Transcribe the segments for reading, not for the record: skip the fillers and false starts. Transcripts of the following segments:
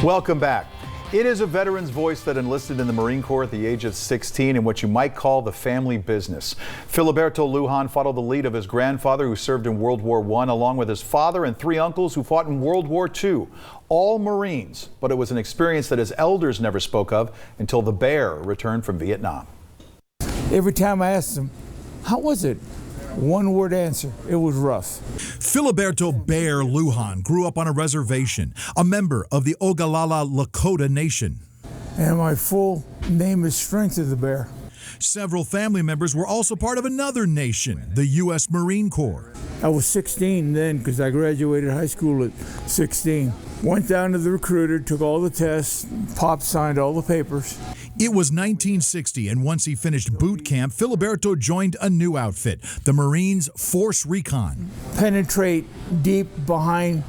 Welcome back. It is a veteran's voice that enlisted in the Marine Corps at the age of 16 in what you might call the family business. Filiberto Lujan followed the lead of his grandfather, who served in World War I, along with his father and 3 uncles who fought in World War II. All Marines, but it was an experience that his elders never spoke of until the bear returned from Vietnam. Every time I asked him, how was it? One-word answer, it was rough. Filiberto Bear Lujan grew up on a reservation, a member of the Ogalala Lokota Nation. And my full name is Strength of the Bear. Several family members were also part of another nation, the US Marine Corps. I was 16 then because I graduated high school at 16. Went down to the recruiter, took all the tests, Pop signed all the papers. It was 1960, and once he finished boot camp, Filiberto joined a new outfit, the Marines Force Recon. Penetrate deep behind,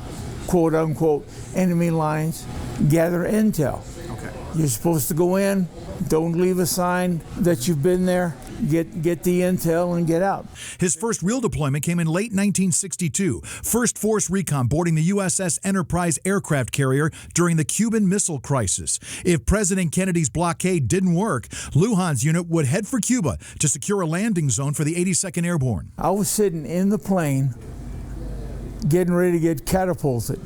quote-unquote, enemy lines, gather intel. Okay. You're supposed to go in, don't leave a sign that you've been there, get the intel and get out. His first real deployment came in late 1962, First Force Recon boarding the USS Enterprise aircraft carrier during the Cuban Missile Crisis. If President Kennedy's blockade didn't work, Lujan's unit would head for Cuba to secure a landing zone for the 82nd Airborne. I was sitting in the plane getting ready to get catapulted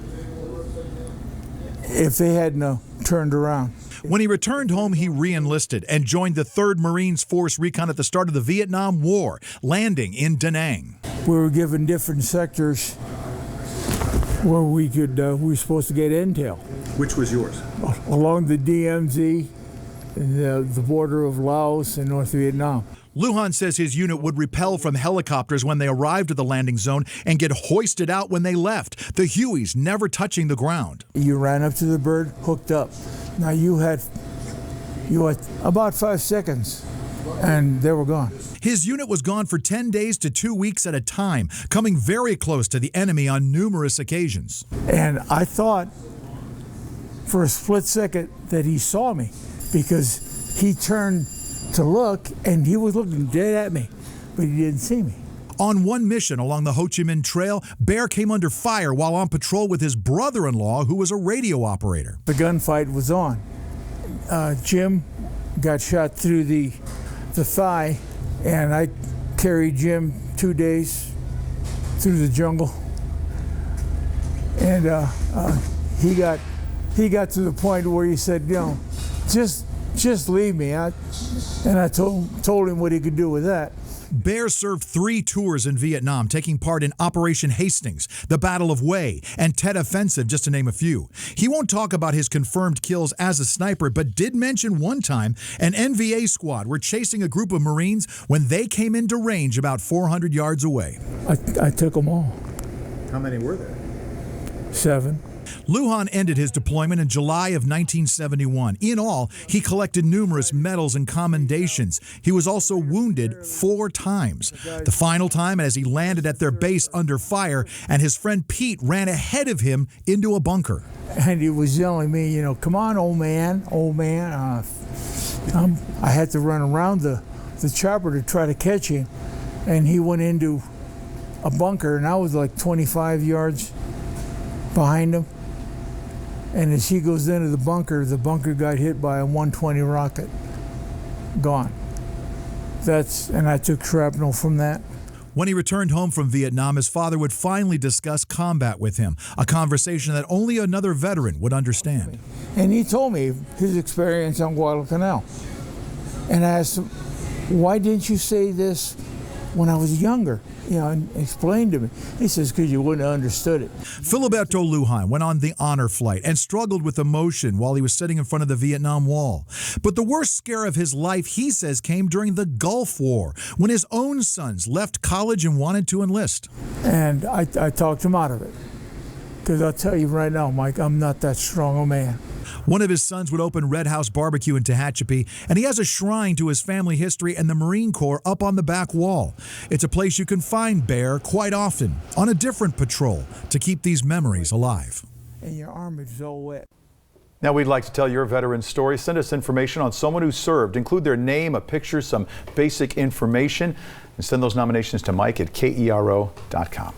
if they hadn't turned around. When he returned home, he re-enlisted and joined the 3rd Marines Force Recon at the start of the Vietnam War, landing in Da Nang. We were given different sectors where we were supposed to get intel. Which was yours? Along the DMZ, the border of Laos and North Vietnam. Lujan says his unit would repel from helicopters when they arrived at the landing zone and get hoisted out when they left, the Hueys never touching the ground. You ran up to the bird, hooked up. Now you had about 5 seconds and they were gone. His unit was gone for 10 days to 2 weeks at a time, coming very close to the enemy on numerous occasions. And I thought for a split second that he saw me because he turned to look and he was looking dead at me, but he didn't see me. On one mission along the Ho Chi Minh Trail, Bear came under fire while on patrol with his brother-in-law, who was a radio operator. The gunfight was on. Jim got shot through the thigh, and I carried Jim 2 days through the jungle. And he got to the point where he said, you know, just leave me. And I told him what he could do with that. Bear served 3 tours in Vietnam, taking part in Operation Hastings, the Battle of Hue, and Tet Offensive, just to name a few. He won't talk about his confirmed kills as a sniper, but did mention one time an NVA squad were chasing a group of Marines when they came into range about 400 yards away. I took them all. How many were there? 7. Lujan ended his deployment in July of 1971. In all, he collected numerous medals and commendations. He was also wounded 4 times. The final time as he landed at their base under fire, and his friend Pete ran ahead of him into a bunker. And he was yelling at me, you know, come on, old man, old man. I had to run around the chopper to try to catch him, and he went into a bunker, and I was like 25 yards behind him. And as he goes into the bunker got hit by a 120 rocket. Gone. And I took shrapnel from that. When he returned home from Vietnam, his father would finally discuss combat with him, a conversation that only another veteran would understand. And he told me his experience on Guadalcanal. And I asked him, why didn't you say this when I was younger? You know, and explained to me. He says, because you wouldn't have understood it. Filiberto Lujan went on the honor flight and struggled with emotion while he was sitting in front of the Vietnam Wall. But the worst scare of his life, he says, came during the Gulf War, when his own sons left college and wanted to enlist. And I talked him out of it. Because I'll tell you right now, Mike, I'm not that strong a man. One of his sons would open Red House Barbecue in Tehachapi, and he has a shrine to his family history and the Marine Corps up on the back wall. It's a place you can find Bear quite often, on a different patrol, to keep these memories alive. And your arm is all wet. Now we'd like to tell your veteran story. Send us information on someone who served. Include their name, a picture, some basic information, and send those nominations to Mike at KERO.com.